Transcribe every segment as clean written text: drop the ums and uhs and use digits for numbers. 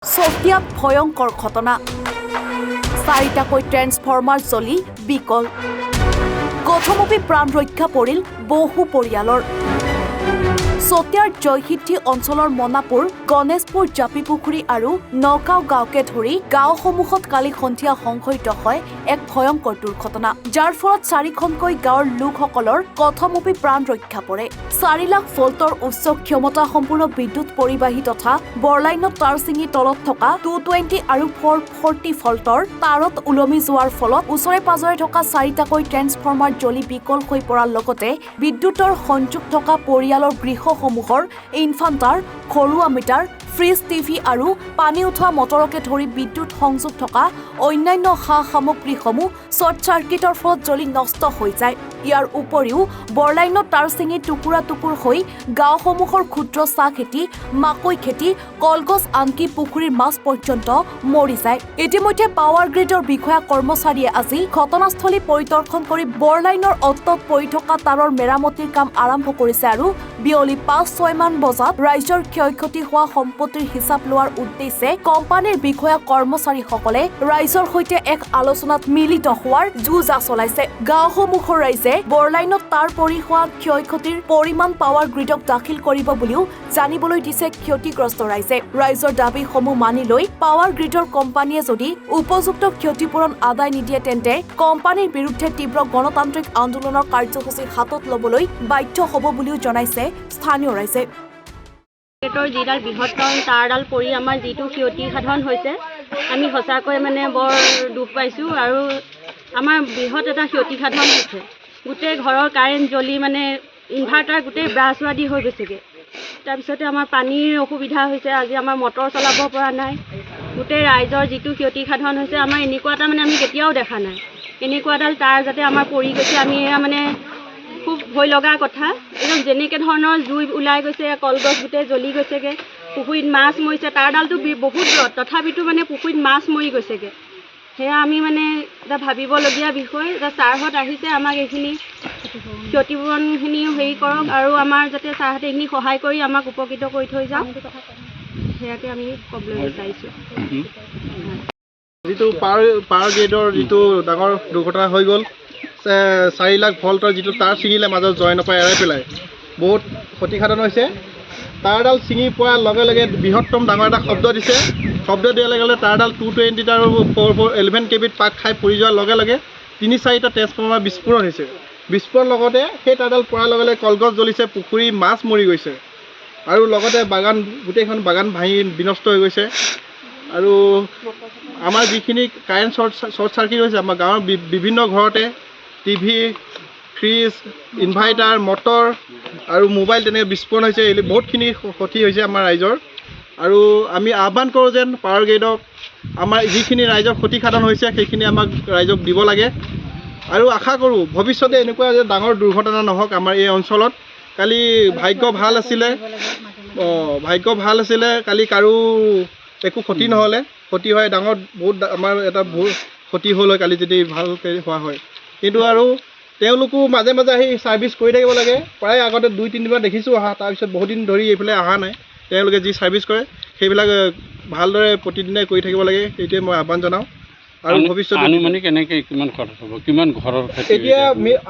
চতিয়াত ভয়ংকৰ ঘটনা চাৰিটাকৈ ট্ৰেন্সফৰ্মাৰ জ্বলি বিকল কথমপি প্ৰাণ ৰক্ষা পৰিল বহু পৰিয়ালৰ চতিয়াৰ জয়সিদ্ধি অঞ্চলৰ মনাপুৰ গণেশপুৰ জাপিপুখুৰী আৰু নগাঁও গাঁৱকে ধৰি গাঁওসমূহত কালি সন্ধিয়া সংঘটিত হয় এক ভয়ংকৰ দুৰ্ঘটনা যাৰ ফলত চাৰিখনকৈ গাঁৱৰ লোকসকলৰ কথমপি প্ৰাণ ৰক্ষা পৰে 4 লাখ ভোল্টৰ উচ্চ ক্ষমতা সম্পূৰ্ণ বিদ্যুৎ পৰিবাহী তথা বৰলাইনত তাৰ ছিঙি তলত থকা 220 আৰু 440 ভোল্টৰ তাৰত উলমি যোৱাৰ ফলত ওচৰে পাজৰে থকা চাৰিটাকৈ ট্ৰেন্সফৰ্মাৰ জ্বলি বিকল হৈ পৰাৰ লগতে বিদ্যুতৰ সংযোগ থকা পৰিয়ালৰ গৃহসমূহৰ ইনভাৰ্টাৰ ঘৰুৱা মিটাৰ ফ্ৰিজ টিভি আৰু পানী উঠোৱা মটৰকে ধৰি বিদ্যুৎ সংযোগ থকা অন্যান্য সামগ্ৰীসমূহ শ্বৰ্ট চাৰ্কিটৰ ফলত জ্বলি নষ্ট হৈ যায় ইয়াৰ উপৰিও বৰলাইনত তাৰ ছিঙি টুকুৰা টুকুৰ হৈ গাঁওসমূহৰ ক্ষুদ্ৰ চাহ খেতি মাকৈ খেতি কলগছ আনকি পুখুৰীৰ মাছ পৰ্যন্ত মৰি যায় ইতিমধ্যে পাৱাৰ গ্ৰিডৰ বিষয়া কৰ্মচাৰীয়ে আজি ঘটনাস্থলী পৰিদৰ্শন কৰি বৰলাইনৰ অন্তত পৰি থকা তাৰৰ মেৰামতিৰ কাম আৰম্ভ কৰিছে আৰু বিয়লি 5-6 মান বজাত ৰাইজৰ ক্ষয়ক্ষতি হোৱা সম্পত্তিৰ হিচাপ লোৱাৰ উদ্দেশ্যে কোম্পানীৰ বিষয়া কৰ্মচাৰীসকলে ৰাইজৰ সৈতে এক আলোচনাত মিলিত হোৱাৰ যুঁজা চলাইছে গাঁওসমূহৰ ৰাইজে বৰলাইনত তাৰ পৰি হোৱা ক্ষয়ক্ষতিৰ পৰিমাণ পাৱাৰ গ্ৰিডক দাখিল কৰিব বুলিও জানিবলৈ দিছে ক্ষতিগ্ৰস্ত ৰাইজে ৰাইজৰ দাবীসমূহ মানি লৈ পাৱাৰ গ্ৰিডৰ কোম্পানীয়ে যদি উপযুক্ত ক্ষতিপূৰণ আদায় নিদিয়ে তেন্তে কোম্পানীৰ বিৰুদ্ধে তীব্ৰ গণতান্ত্ৰিক আন্দোলনৰ কাৰ্যসূচী হাতত ল'বলৈ বাধ্য হ'ব বুলিও জনাইছে স্থানীয় ৰাইজে যিডাল বৃহত্তম তাঁৰডাল পৰি আমাৰ যিটো ক্ষতি সাধন হৈছে আমি সঁচাকৈ বৰ দুখ পাইছোঁ আৰু আমাৰ বৃহৎ এটা ক্ষতি সাধন হৈছে গোটেই ঘৰৰ কাৰেণ্ট জ্বলি ইনভাৰ্টাৰ গোটেই ব্ৰাছ আদি হৈ গৈছেগৈ তাৰপিছতে আমাৰ পানীৰ অসুবিধা হৈছে আজি আমাৰ মটৰ চলাব পৰা নাই গোটেই ৰাইজৰ যিটো ক্ষতি সাধন হৈছে আমাৰ এনেকুৱা এটা আমি কেতিয়াও দেখা নাই এনেকুৱা এডাল তাঁৰ যাতে আমাৰ পৰি গৈছে আমি খুব ভয় লগা কথা একদম যেনেকৈ ধৰণৰ জুই ওলাই গৈছে কলগছ গোটেই জ্বলি গৈছেগৈ পুখুৰীত মাছ মৰিছে তাঁৰডালটো বহুত দূৰত তথাপিতো পুখুৰীত মাছ মৰি গৈছেগৈ সেয়া আমি এটা ভাবিবলগীয়া বিষয় এতিয়া ছাৰহঁত আহিছে আমাক এইখিনি ক্ষতিপূৰণখিনি হেৰি কৰক আৰু আমাৰ যাতে ছাৰহঁতে এইখিনি সহায় কৰি আমাক উপকৃত কৰি থৈ যাওক সেয়াকে আমি ক'বলৈ বিচাৰিছোঁ যিটো পাৱাৰ গ্ৰেডৰ যিটো ডাঙৰ দুৰ্ঘটনা হৈ গ'ল 4 লাখ ভোল্টৰ যিটো তাঁৰ ছিঙিলে মাজত জয় নাপাই এৰাই পেলাই বহুত ক্ষতিসাধন হৈছে তাঁৰডাল ছিঙি পোৱাৰ লগে লগে বৃহত্তম ডাঙৰ এটা শব্দ দিছে শব্দ দিয়াৰ লগে লগে তাঁৰডাল 220 আৰু 11 কেবিত পাক খাই পৰি যোৱাৰ লগে লগে 3-4টা ট্ৰেন্সফৰ্মাৰ বিস্ফোৰণ হৈছে বিস্ফোৰণৰ লগতে সেই তাঁৰডাল পৰাৰ লগে লগে কলগছ জ্বলিছে পুখুৰী মাছ মৰি গৈছে আৰু লগতে গোটেইখন বাগান ভাঙি বিনষ্ট হৈ গৈছে আৰু আমাৰ যিখিনি কাৰেণ্ট শ্বৰ্ট চাৰ্কিট হৈছে আমাৰ গাঁৱৰ বিভিন্ন ঘৰতে টিভি ফ্ৰিজ ইনভাৰ্টাৰ মটৰ আৰু মোবাইল তেনেকৈ বিস্ফোৰণ হৈছে বহুতখিনি ক্ষতি হৈছে আমাৰ ৰাইজৰ আৰু আমি আহ্বান কৰোঁ যেন পাৱাৰ গ্ৰেডক আমাৰ যিখিনি ৰাইজৰ ক্ষতিসাধন হৈছে সেইখিনি আমাক ৰাইজক দিব লাগে আৰু আশা কৰোঁ ভৱিষ্যতে এনেকুৱা যে ডাঙৰ দুৰ্ঘটনা নহওক আমাৰ এই অঞ্চলত কালি ভাগ্য ভাল আছিলে কালি কাৰো একো ক্ষতি নহ'লে ক্ষতি হয় ডাঙৰ বহুত আমাৰ এটা বহুত ক্ষতি হ'ল হয় কালি যদি ভালকৈ হোৱা হয় কিন্তু আৰু তেওঁলোকো মাজে মাজে আহি ছাৰ্ভিচ কৰি থাকিব লাগে প্ৰায় আগতে 2-3 দিনমান দেখিছোঁ অহা তাৰপিছত বহুত দিন ধৰি এইফালে অহা নাই তেওঁলোকে যি ছাৰ্ভিচ কৰে সেইবিলাক ভালদৰে প্ৰতিদিনে কৰি থাকিব লাগে সেইটোৱে মই আহ্বান জনাওঁ আৰু ভৱিষ্যতে কিমান খৰচ হ'ব কিমান ঘৰৰ এতিয়া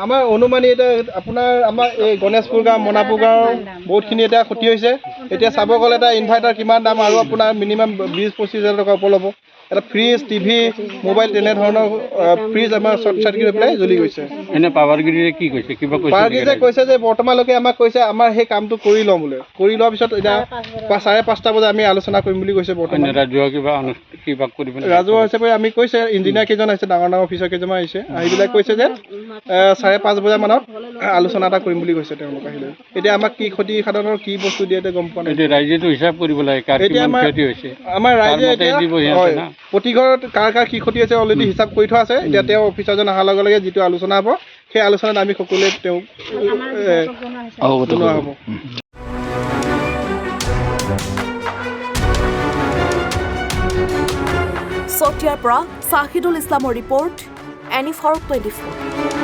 আমাৰ অনুমানি এতিয়া আপোনাৰ আমাৰ এই গণেশপুৰ গাঁও মনাপুৰ গাঁৱৰ বহুতখিনি এতিয়া ক্ষতি হৈছে এতিয়া চাব গ'লে এটা ইনভাৰ্টাৰ কিমান দাম আৰু আপোনাৰ মিনিমাম 20-25 হাজাৰ টকা ওপৰ ল'ব এটা ফ্ৰিজ টিভি মোবাইল তেনেধৰণৰ ফ্ৰিজ আমাৰ শ্বৰ্ট চাৰ্কিট হৈ পেলাই জ্বলি গৈছে এনে পাৱাৰ গ্ৰিডে কি কৈছে কিবা পাৱাৰ গ্ৰিডে কৈছে যে বৰ্তমানলৈকে আমাক কৈছে আমাৰ সেই কামটো কৰি ল'ম বোলে কৰি লোৱাৰ পিছত এতিয়া 5:30 বজাত আমি আলোচনা কৰিম বুলি কৈছে বৰ্তমান ৰাজহুৱা হিচাপে আমি কৈছে ইঞ্জিনিয়াৰ কেইজন আহিছে ডাঙৰ অফিচাৰ কেইজনমান আহিছে আহিবিলাক কৈছে যে 5:30 বজামানত আলোচনা এটা কৰিম বুলি কৈছে তেওঁলোক আহিলে এতিয়া আমাক কি ক্ষতি সাধনৰ কি বস্তু দিয়ে গম পোৱা নাই ৰাইজেতো হিচাপ কৰিব লাগে এতিয়া আমাৰ ৰাইজে প্ৰতি ঘৰত কাৰ কি ক্ষতি হৈছে অলৰেডি হিচাপ কৰি থোৱা আছে এতিয়া তেওঁ অফিচাৰজন অহাৰ লগে লগে যিটো আলোচনা হ'ব সেই আলোচনাত আমি সকলোৱে তেওঁক জনোৱা হ'ব চতিয়াৰ পৰা ছাহিদুল ইছলামৰ ৰিপৰ্ট NE424